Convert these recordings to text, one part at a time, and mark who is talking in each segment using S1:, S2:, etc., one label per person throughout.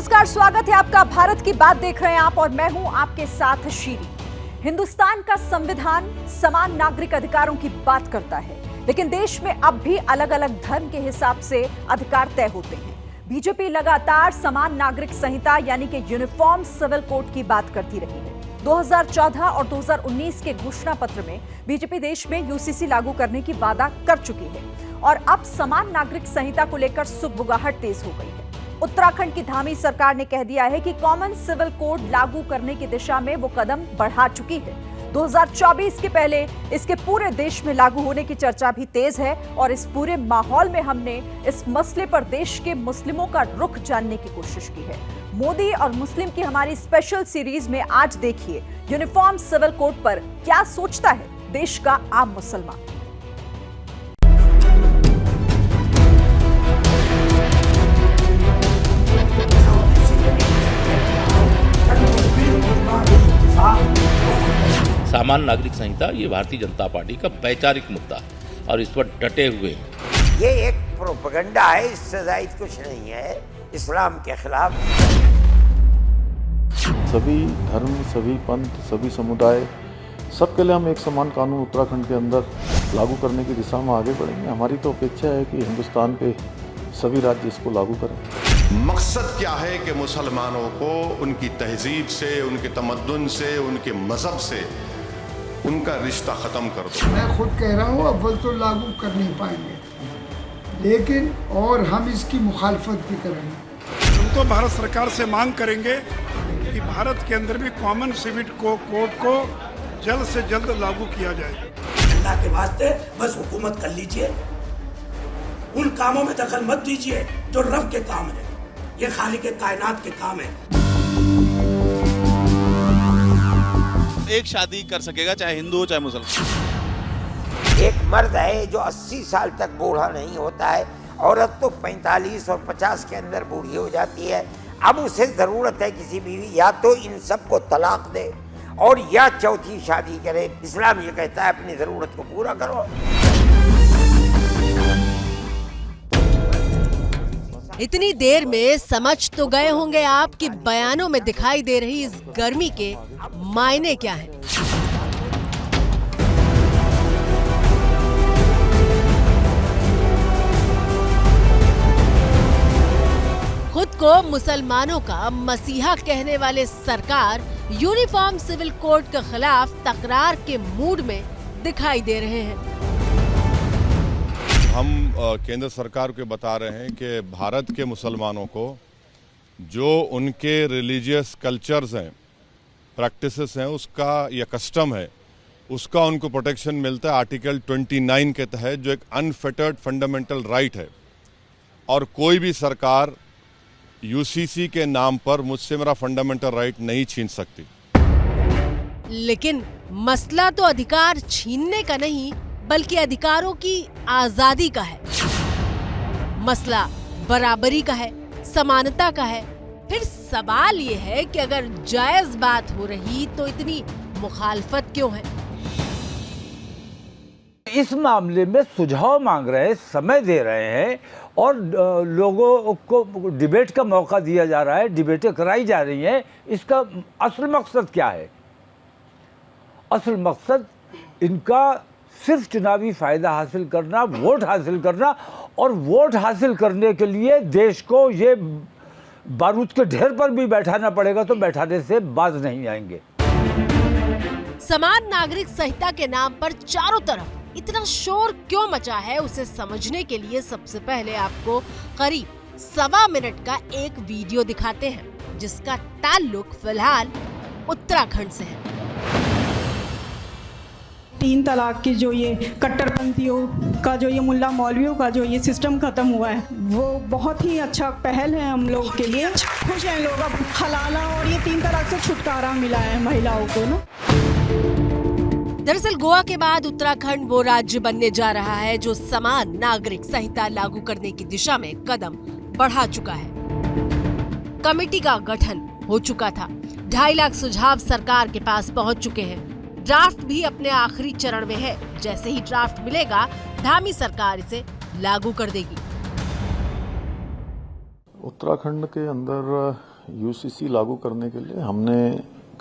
S1: नमस्कार, स्वागत है आपका। भारत की बात देख रहे हैं आप और मैं हूं आपके साथ शीरी। हिंदुस्तान का संविधान समान नागरिक अधिकारों की बात करता है, लेकिन देश में अब भी अलग अलग धर्म के हिसाब से अधिकार तय होते हैं। बीजेपी लगातार समान नागरिक संहिता यानी कि यूनिफॉर्म सिविल कोड की बात करती रही है। 2014 और 2019 के घोषणा पत्र में बीजेपी देश में यूसीसी लागू करने की वादा कर चुकी है और अब समान नागरिक संहिता को लेकर सुगबुगाहट तेज हो गई है। उत्तराखंड की धामी सरकार ने कह दिया है कि कॉमन सिविल कोड लागू करने की दिशा में वो कदम बढ़ा चुकी है। 2024 के पहले इसके पूरे देश में लागू होने की चर्चा भी तेज है और इस पूरे माहौल में हमने इस मसले पर देश के मुस्लिमों का रुख जानने की कोशिश की है। मोदी और मुस्लिम की हमारी स्पेशल सीरीज में आज देखिए यूनिफॉर्म सिविल कोड पर क्या सोचता है देश का आम मुसलमान।
S2: सामान्य नागरिक संहिता ये भारतीय जनता पार्टी का वैचारिक मुद्दा है और इस पर डटे हुए हैं।
S3: ये एक प्रोपेगेंडा है, इससे ज़ायद कुछ नहीं है इस्लाम के खिलाफ।
S4: सभी धर्म, सभी पंथ, सभी समुदाय, सबके लिए हम एक समान कानून उत्तराखंड के अंदर लागू करने की दिशा में आगे बढ़ेंगे। हमारी तो अपेक्षा है कि हिंदुस्तान के सभी राज्य इसको लागू करें।
S5: मकसद क्या है कि मुसलमानों को उनकी तहजीब से, उनके तमद्दुन से, उनके मजहब से उनका रिश्ता खत्म कर दो।
S6: मैं खुद कह रहा हूँ अव्वल तो लागू कर नहीं पाएंगे, लेकिन और हम इसकी मुखालफत भी करेंगे।
S7: हम तो भारत सरकार से मांग करेंगे कि भारत के अंदर भी कॉमन सिविल कोड को जल्द से जल्द लागू किया जाए।
S8: अल्लाह के वास्ते बस हुकूमत कर लीजिए, उन कामों में दखल मत दीजिए जो रब के काम है, ये खालिक के कायनात के काम है।
S9: एक शादी कर सकेगा चाहे हिंदू हो चाहे मुसलमान।
S3: एक मर्द है जो 80 साल तक बूढ़ा नहीं होता है, औरत तो 45 और 50 के अंदर बूढ़ी हो जाती है। अब उसे जरूरत है किसी बीवी या तो इन सबको तलाक दे और या चौथी शादी करे। इस्लाम ये कहता है अपनी जरूरत को पूरा करो।
S10: इतनी देर में समझ तो गए होंगे आप कि बयानों में दिखाई दे रही इस गर्मी के मायने क्या हैं। खुद को मुसलमानों का मसीहा कहने वाले सरकार यूनिफॉर्म सिविल कोड के खिलाफ तकरार के मूड में दिखाई दे रहे हैं।
S5: हम केंद्र सरकार को बता रहे हैं कि भारत के मुसलमानों को जो उनके रिलीजियस कल्चर्स हैं, प्रैक्टिसेस हैं, उसका या कस्टम है, उसका उनको प्रोटेक्शन मिलता है आर्टिकल 29 के तहत, जो एक अनफेटर्ड फंडामेंटल राइट है। और कोई भी सरकार यूसीसी के नाम पर मुझसे मेरा फंडामेंटल राइट नहीं छीन सकती।
S10: लेकिन मसला तो अधिकार छीनने का नहीं बल्कि अधिकारों की आजादी का है। मसला बराबरी का है, समानता का है। फिर सवाल ये है कि अगर जायज बात हो रही तो इतनी मुखालफत क्यों है?
S11: इस मामले में सुझाव मांग रहे हैं, समय दे रहे हैं और लोगों को डिबेट का मौका दिया जा रहा है, डिबेटें कराई जा रही हैं। इसका असल मकसद क्या है? असल मकसद इनका सिर्फ चुनावी फायदा हासिल करना, वोट हासिल करना, और वोट हासिल करने के लिए देश को ये बारूद के ढेर पर भी बैठाना पड़ेगा तो बैठाने से बाज नहीं आएंगे।
S10: समान नागरिक संहिता के नाम पर चारों तरफ इतना शोर क्यों मचा है, उसे समझने के लिए सबसे पहले आपको करीब 1.25 मिनट का एक वीडियो दिखाते हैं जिसका ताल्लुक फिलहाल उत्तराखंड से है।
S12: 3 तलाक की जो ये कट्टरपंथियों का जो ये मुल्ला मौलवियों का जो ये सिस्टम खत्म हुआ है, वो बहुत ही अच्छा पहल है हम लोग के लिए। खुश हैं लोग, अब हलाला और ये 3 तलाक से छुटकारा मिला है महिलाओं को ना।
S10: दरअसल गोवा के बाद उत्तराखंड वो राज्य बनने जा रहा है जो समान नागरिक संहिता लागू करने की दिशा में कदम बढ़ा चुका है। कमेटी का गठन हो चुका था, 2.5 लाख सुझाव सरकार के पास पहुंच चुके हैं। ड्राफ्ट भी अपने आखिरी चरण में है। जैसे ही ड्राफ्ट मिलेगा, धामी सरकार इसे लागू कर देगी।
S4: उत्तराखंड के अंदर यूसीसी लागू करने के लिए हमने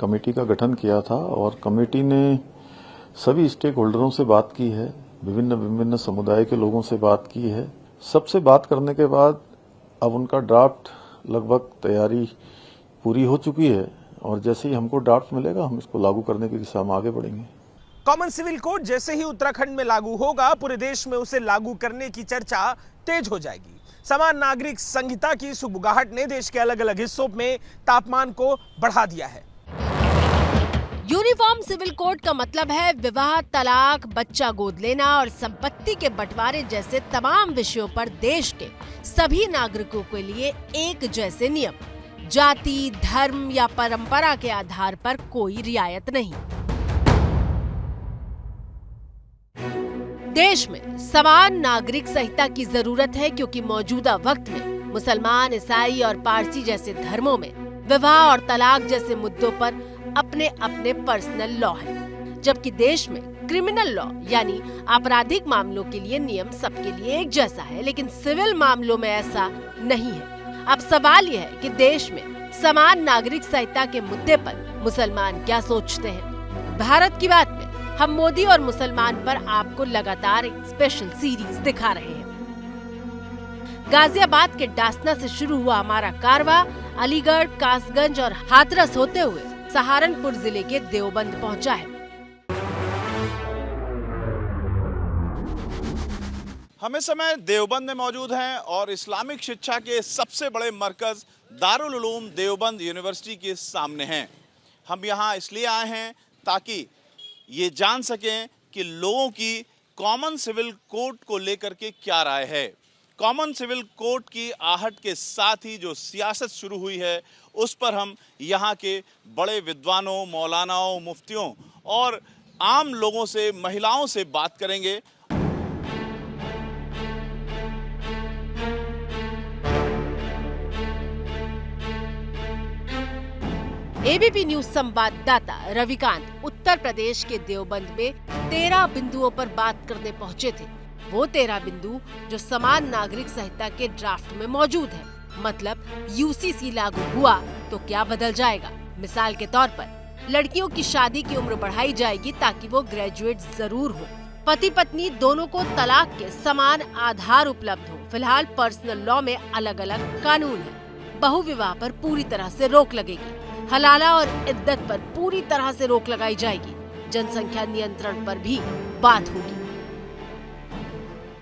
S4: कमेटी का गठन किया था और कमेटी ने सभी स्टेक होल्डरों से बात की है, विभिन्न विभिन्न समुदाय के लोगों से बात की है। सबसे बात करने के बाद अब उनका ड्राफ्ट लगभग तैयारी पूरी हो चुकी है और जैसे ही हमको ड्राफ्ट मिलेगा हम इसको लागू करने की दिशा में आगे बढ़ेंगे।
S13: कॉमन सिविल कोड जैसे ही उत्तराखंड में लागू होगा, पूरे देश में उसे लागू करने की चर्चा तेज हो जाएगी। समान नागरिक संहिता की सुगबुगाहट ने देश के अलग अलग हिस्सों में तापमान को बढ़ा दिया है।
S10: यूनिफॉर्म सिविल कोड का मतलब है विवाह, तलाक, बच्चा गोद लेना और संपत्ति के बंटवारे जैसे तमाम विषयों पर देश के सभी नागरिकों के लिए एक जैसे नियम। जाति, धर्म या परंपरा के आधार पर कोई रियायत नहीं। देश में समान नागरिक संहिता की जरूरत है क्योंकि मौजूदा वक्त में मुसलमान, ईसाई और पारसी जैसे धर्मों में विवाह और तलाक जैसे मुद्दों पर अपने अपने पर्सनल लॉ है, जबकि देश में क्रिमिनल लॉ यानी आपराधिक मामलों के लिए नियम सबके लिए एक जैसा है, लेकिन सिविल मामलों में ऐसा नहीं है। अब सवाल यह है कि देश में समान नागरिक संहिता के मुद्दे पर मुसलमान क्या सोचते हैं। भारत की बात में हम मोदी और मुसलमान पर आपको लगातार एक स्पेशल सीरीज दिखा रहे हैं। गाजियाबाद के डासना से शुरू हुआ हमारा कारवा अलीगढ़, कासगंज और हाथरस होते हुए सहारनपुर जिले के देवबंद पहुंचा है।
S9: हम इस समय देवबंद में मौजूद हैं और इस्लामिक शिक्षा के सबसे बड़े मरकज दारुल उलूम देवबंद यूनिवर्सिटी के सामने हैं। हम यहाँ इसलिए आए हैं ताकि ये जान सकें कि लोगों की कॉमन सिविल कोड को लेकर के क्या राय है। कॉमन सिविल कोड की आहट के साथ ही जो सियासत शुरू हुई है उस पर हम यहाँ के बड़े विद्वानों, मौलानाओं, मुफ्तियों और आम लोगों से, महिलाओं से बात करेंगे।
S10: एबीपी न्यूज संवाददाता रविकांत उत्तर प्रदेश के देवबंद में 13 बिंदुओं पर बात करने पहुंचे थे। वो 13 बिंदु जो समान नागरिक संहिता के ड्राफ्ट में मौजूद है। मतलब यूसीसी लागू हुआ तो क्या बदल जाएगा। मिसाल के तौर पर लड़कियों की शादी की उम्र बढ़ाई जाएगी ताकि वो ग्रेजुएट जरूर हो। पति पत्नी दोनों को तलाक के समान आधार उपलब्ध हो। फिलहाल पर्सनल लॉ में अलग अलग कानून है। बहुविवाह पर पूरी तरह से रोक लगेगी। हलाला और इद्दत पर पूरी तरह से रोक लगाई जाएगी। जनसंख्या नियंत्रण पर भी बात होगी।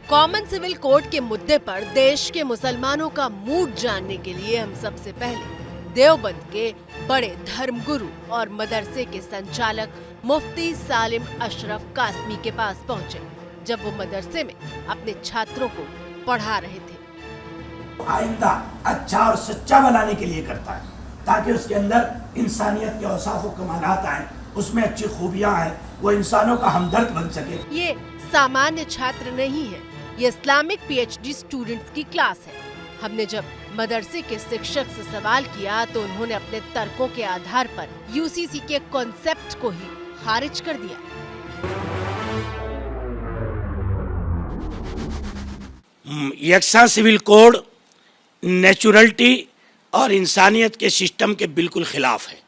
S10: कॉमन सिविल कोड के मुद्दे पर देश के मुसलमानों का मूड जानने के लिए हम सबसे पहले देवबंद के बड़े धर्मगुरु और मदरसे के संचालक मुफ्ती सालिम अशरफ कासमी के पास पहुंचे, जब वो मदरसे में अपने छात्रों को पढ़ा रहे थे।
S8: आइंदा अच्छा और सच्चा बनाने के लिए करता है ताकि उसके अंदर इंसानियत के औसाफ और कमालात आए, उसमें अच्छी खूबियां आए, वो इंसानों का हमदर्द बन सके।
S10: ये सामान्य छात्र नहीं है, ये इस्लामिक पीएचडी स्टूडेंट्स की क्लास है। हमने जब मदरसे के शिक्षक से सवाल किया तो उन्होंने अपने तर्कों के आधार पर यूसीसी के कॉन्सेप्ट को ही खारिज कर दिया।
S8: यकसा सिविल कोड नेचुरलिटी और इंसानियत के सिस्टम के बिल्कुल खिलाफ है।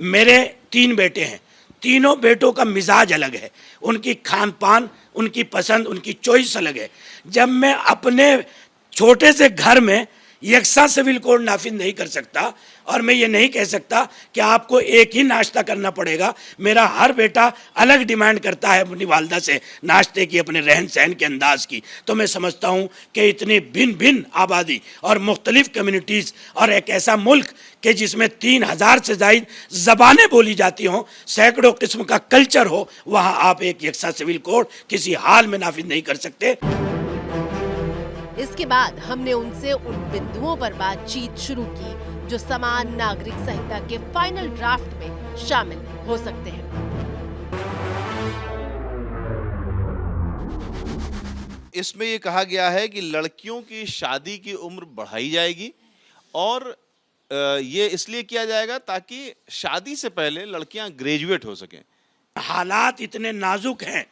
S8: मेरे 3 बेटे हैं, तीनों बेटों का मिजाज अलग है, उनकी खान पान, उनकी पसंद, उनकी चॉइस अलग है। जब मैं अपने छोटे से घर में यकसा सिविल कोड नाफिज नहीं कर सकता और मैं ये नहीं कह सकता कि आपको एक ही नाश्ता करना पड़ेगा। मेरा हर बेटा अलग डिमांड करता है अपनी वालदा से नाश्ते की, अपने रहन सहन के अंदाज की। तो मैं समझता हूँ कि इतनी भिन्न भिन्न आबादी और मुख्तलिफ कम्युनिटीज़ और एक ऐसा मुल्क कि जिसमें 3000 से ज़ायद ज़बानें बोली जाती हों, सैकड़ों किस्म का कल्चर हो, वहाँ आप एक यकसा सिविल कोड किसी हाल में नाफिज नहीं कर सकते।
S10: इसके बाद हमने उनसे उन बिंदुओं पर बातचीत शुरू की जो समान नागरिक संहिता के फाइनल ड्राफ्ट में शामिल हो सकते हैं।
S9: इसमें ये कहा गया है कि लड़कियों की शादी की उम्र बढ़ाई जाएगी और ये इसलिए किया जाएगा ताकि शादी से पहले लड़कियां ग्रेजुएट हो सकें।
S8: हालात इतने नाजुक हैं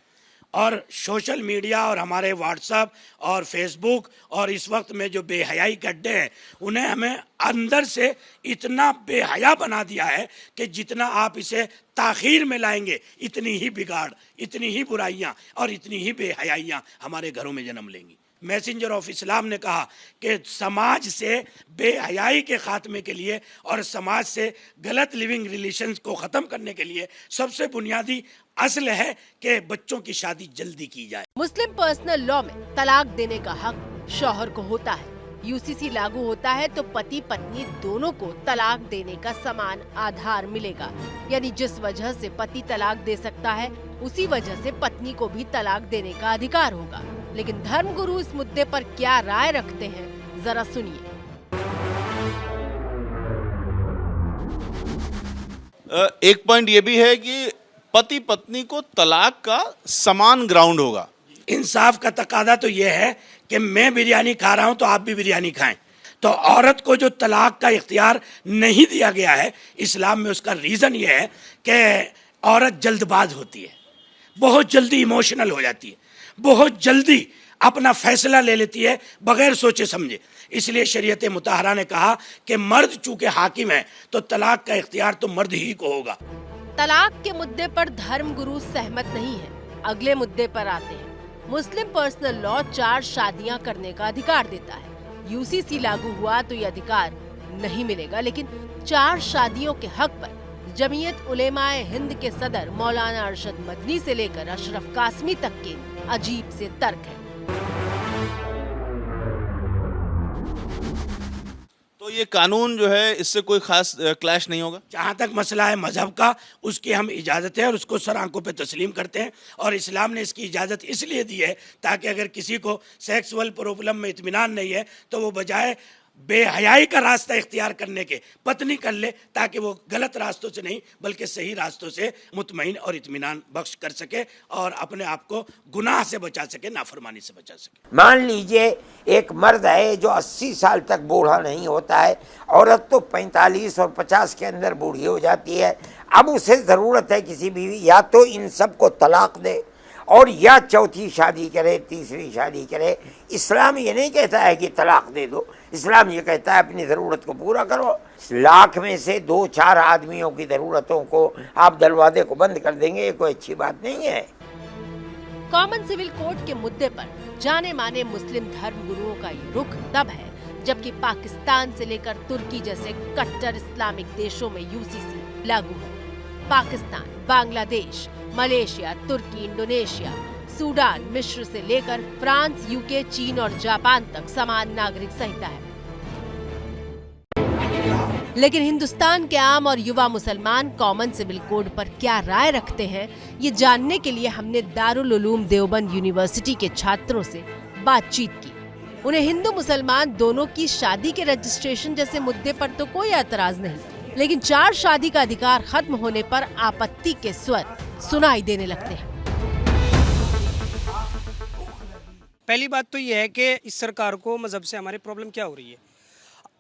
S8: और सोशल मीडिया और हमारे व्हाट्सएप और फेसबुक और इस वक्त में जो बेहयाई के अड्डे हैं, उन्हें हमें अंदर से इतना बेहया बना दिया है कि जितना आप इसे ताखीर में लाएंगे, इतनी ही बिगाड़, इतनी ही बुराइयां और इतनी ही बेहयाइयां हमारे घरों में जन्म लेंगी। मैसेंजर ऑफ इस्लाम ने कहा कि समाज से बेहयाई के खात्मे के लिए और समाज से गलत लिविंग रिलेशंस को ख़त्म करने के लिए सबसे बुनियादी असल है कि बच्चों की शादी जल्दी की जाए।
S10: मुस्लिम पर्सनल लॉ में तलाक देने का हक शौहर को होता है। यूसीसी लागू होता है तो पति पत्नी दोनों को तलाक देने का समान आधार मिलेगा, यानी जिस वजह से पति तलाक दे सकता है उसी वजह से पत्नी को भी तलाक देने का अधिकार होगा। लेकिन धर्मगुरु इस मुद्दे पर क्या राय रखते हैं, जरा सुनिए।
S9: एक पॉइंट ये भी है कि पति पत्नी को तलाक का समान ग्राउंड होगा।
S8: इंसाफ का तकादा तो ये है कि मैं बिरयानी खा रहा हूं तो आप भी बिरयानी खाएं। तो औरत को जो तलाक का इख्तियार नहीं दिया गया है इस्लाम में, उसका रीज़न ये है कि औरत जल्दबाज होती है, बहुत जल्दी इमोशनल हो जाती है, बहुत जल्दी अपना फैसला ले लेती है बगैर सोचे समझे। इसलिए शरीयत मुताहरा ने कहा कि मर्द चूंकि हाकिम है तो तलाक का इख्तियार तो मर्द ही को होगा।
S10: तलाक के मुद्दे पर धर्मगुरु सहमत नहीं है। अगले मुद्दे पर आते हैं। मुस्लिम पर्सनल लॉ 4 शादियां करने का अधिकार देता है। यूसीसी लागू हुआ तो ये अधिकार नहीं मिलेगा, लेकिन 4 शादियों के हक पर जमीयत उलेमाए हिंद के सदर मौलाना अरशद मदनी से लेकर अशरफ कासमी तक के अजीब से तर्क है।
S9: तो ये कानून जो है इससे कोई खास क्लैश नहीं होगा।
S8: जहाँ तक मसला है मजहब का, उसकी हम इजाज़त है और उसको सर आंखों पे तस्लीम करते हैं। और इस्लाम ने इसकी इजाज़त इसलिए दी है ताकि अगर किसी को सेक्सुअल प्रॉब्लम में इत्मीनान नहीं है तो वो बजाय बेहयाई का रास्ता इख्तियार करने के पत्नी कर ले, ताकि वो गलत रास्तों से नहीं बल्कि सही रास्तों से मुतमईन और इत्मीनान बख्श कर सके और अपने आप को गुनाह से बचा सके, नाफरमानी से बचा सके।
S3: मान लीजिए एक मर्द है जो 80 साल तक बूढ़ा नहीं होता है, औरत तो 45 और 50 के अंदर बूढ़ी हो जाती है। अब उसे ज़रूरत है किसी बीवी, या तो इन सब को तलाक दे और या चौथी शादी करे, तीसरी शादी करे। इस्लाम ये नहीं कहता है कि तलाक दे दो, इस्लाम ये कहता है अपनी ज़रूरत को पूरा करो। लाख में से 2-4 आदमियों की ज़रूरतों को आप दरवाजे को बंद कर देंगे, ये कोई अच्छी बात नहीं है।
S10: कॉमन सिविल कोड के मुद्दे पर जाने माने मुस्लिम धर्म गुरुओं का ये रुख तब है जबकि पाकिस्तान से लेकर तुर्की जैसे कट्टर इस्लामिक देशों में यूसीसी लागू है। पाकिस्तान, बांग्लादेश, मलेशिया, तुर्की, इंडोनेशिया, सूडान, मिस्र से लेकर फ्रांस, यूके, चीन और जापान तक समान नागरिक संहिता है। लेकिन हिंदुस्तान के आम और युवा मुसलमान कॉमन सिविल कोड पर क्या राय रखते हैं, ये जानने के लिए हमने दारुल उलूम देवबंद यूनिवर्सिटी के छात्रों से बातचीत की। उन्हें हिंदू मुसलमान दोनों की शादी के रजिस्ट्रेशन जैसे मुद्दे पर तो कोई एतराज नहीं, लेकिन 4 शादी का अधिकार खत्म होने पर आपत्ति के स्वर सुनाई देने लगते हैं।
S14: पहली बात तो ये है कि इस सरकार को मजहब से हमारी प्रॉब्लम क्या हो रही है।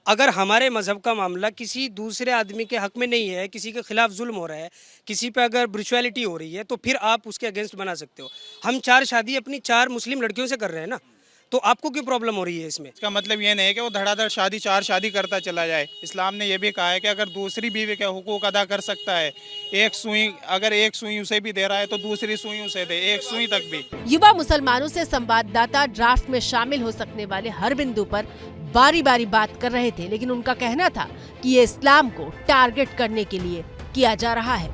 S14: अगर हमारे मजहब का मामला किसी दूसरे आदमी के हक में नहीं है, किसी के खिलाफ जुल्म हो रहा है, किसी पे अगर ब्रिचुअलिटी हो रही है, तो फिर आप उसके अगेंस्ट बना सकते हो। हम 4 शादी अपनी 4 मुस्लिम लड़कियों से कर रहे हैं ना, तो आपको क्यों प्रॉब्लम हो रही है इसमें?
S15: इसका मतलब ये नहीं है कि वो धड़ाधड़ 4 शादी करता चला जाए। इस्लाम ने यह भी कहा है कि अगर दूसरी बीवी के हुकूक अदा कर सकता है, अगर एक सुई उसे भी दे रहा है तो दूसरी सुई उसे दे, 1 सुई तक भी।
S10: युवा मुसलमानों से संवाददाता ड्राफ्ट में शामिल हो सकने वाले हर बिंदु पर बारी बारी बात कर रहे थे, लेकिन उनका कहना था कि ये इस्लाम को टारगेट करने के लिए किया जा रहा है।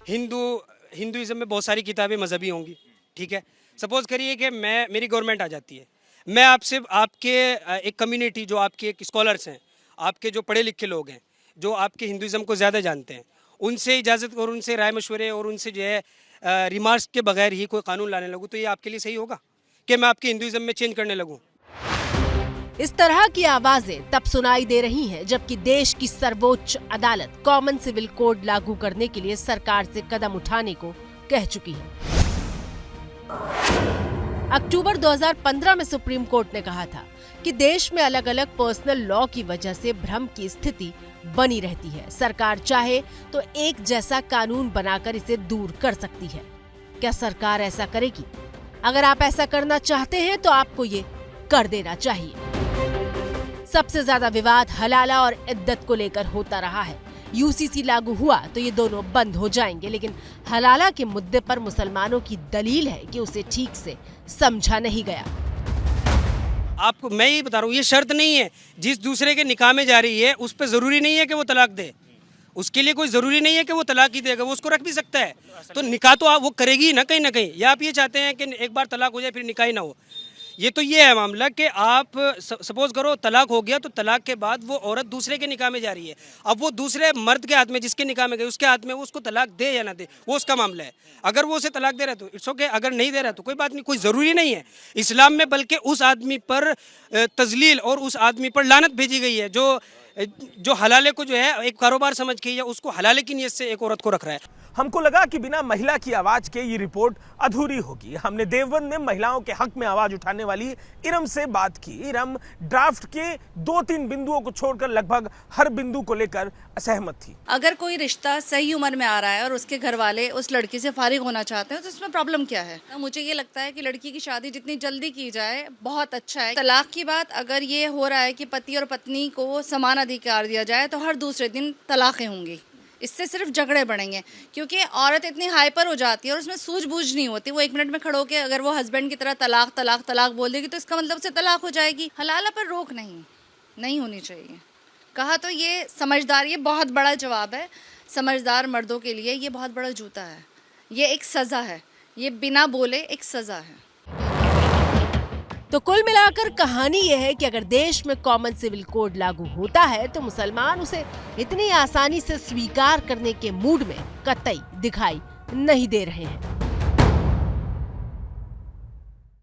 S14: हिंदुइज्म में बहुत सारी किताबें मजहबी होंगी, ठीक है। सपोज करिए कि मेरी गवर्नमेंट आ जाती है, मैं आपसे आपके एक कम्युनिटी जो आपके एक स्कॉलर्स हैं, आपके जो पढ़े लिखे लोग हैं, जो आपके हिंदुइज्म को ज़्यादा जानते हैं, उनसे इजाज़त और उनसे राय मशवरे और उनसे जो है रिमार्क्स के बगैर ही कोई कानून लाने लगूँ, तो ये आपके लिए सही होगा कि मैं आपके हिंदुइज्म में चेंज करने लगूँ?
S10: इस तरह की आवाजें तब सुनाई दे रही हैं जबकि देश की सर्वोच्च अदालत कॉमन सिविल कोड लागू करने के लिए सरकार से कदम उठाने को कह चुकी है। अक्टूबर 2015 में सुप्रीम कोर्ट ने कहा था कि देश में अलग अलग पर्सनल लॉ की वजह से भ्रम की स्थिति बनी रहती है। सरकार चाहे तो एक जैसा कानून बनाकर इसे दूर कर सकती है। क्या सरकार ऐसा करेगी? अगर आप ऐसा करना चाहते हैं तो आपको ये कर देना चाहिए। सबसे ज्यादा विवाद हलाला और इद्दत को लेकर होता रहा है। यूसीसी लागू हुआ तो ये दोनों बंद हो जाएंगे, लेकिन हलाला के मुद्दे पर मुसलमानों की दलील है कि उसे ठीक से समझा नहीं गया।
S14: आपको मैं ये बता रहा हूँ, ये शर्त नहीं है। जिस दूसरे के निकाह में जा रही है उस पर जरूरी नहीं है कि वो तलाक दे। उसके लिए कोई जरूरी नहीं है कि वो तलाक ही देगा, वो उसको रख भी सकता है। तो निकाह तो वो करेगी ना कहीं ना कहीं। या आप ये चाहते हैं कि एक बार तलाक हो जाए फिर निकाह ही ना हो? ये तो ये है मामला कि आप सपोज करो तलाक हो गया तो तलाक के बाद वो औरत दूसरे के निकाह में जा रही है। अब वो दूसरे मर्द के हाथ में, जिसके निकाह में गई उसके हाथ में, वो उसको तलाक दे या ना दे वो उसका मामला है। अगर वो उसे तलाक दे रहा है तो इट्स ओके, अगर नहीं दे रहा तो कोई बात नहीं, कोई ज़रूरी नहीं है इस्लाम में। बल्कि उस आदमी पर तजलील और उस आदमी पर लानत भेजी गई है जो हलाले को जो है एक कारोबार समझ के या उसको हलाले की नीयत से एक औरत को रख रहा है।
S13: हमको लगा कि बिना महिला की आवाज के ये रिपोर्ट अधूरी होगी। हमने देवबंद में महिलाओं के हक में आवाज उठाने वाली इरम से बात की। इरम ड्राफ्ट के 2-3 बिंदुओं को छोड़कर लगभग हर बिंदु को लेकर असहमत थी।
S16: अगर कोई रिश्ता सही उम्र में आ रहा है और उसके घर वाले उस लड़की से फारिग होना चाहते हैं तो इसमें प्रॉब्लम क्या है? मुझे ये लगता है कि लड़की की शादी जितनी जल्दी की जाए बहुत अच्छा है। तलाक की बात अगर ये हो रहा है कि पति और पत्नी को समान अधिकार दिया जाए तो हर दूसरे दिन तलाकें होंगी। इससे सिर्फ झगड़े बढ़ेंगे, क्योंकि औरत इतनी हाइपर हो जाती है और उसमें सूझबूझ नहीं होती। वो 1 मिनट में खड़ो के अगर वो हस्बैंड की तरह तलाक तलाक तलाक बोल देगी तो इसका मतलब से तलाक हो जाएगी। हलाला पर रोक नहीं होनी चाहिए। कहा तो ये समझदार, ये बहुत बड़ा जवाब है। समझदार मर्दों के लिए ये बहुत बड़ा जूता है। ये एक सज़ा है, ये बिना बोले एक सज़ा है।
S10: तो कुल मिलाकर कहानी यह है कि अगर देश में कॉमन सिविल कोड लागू होता है तो मुसलमान उसे इतनी आसानी से स्वीकार करने के मूड में कतई दिखाई नहीं दे रहे हैं।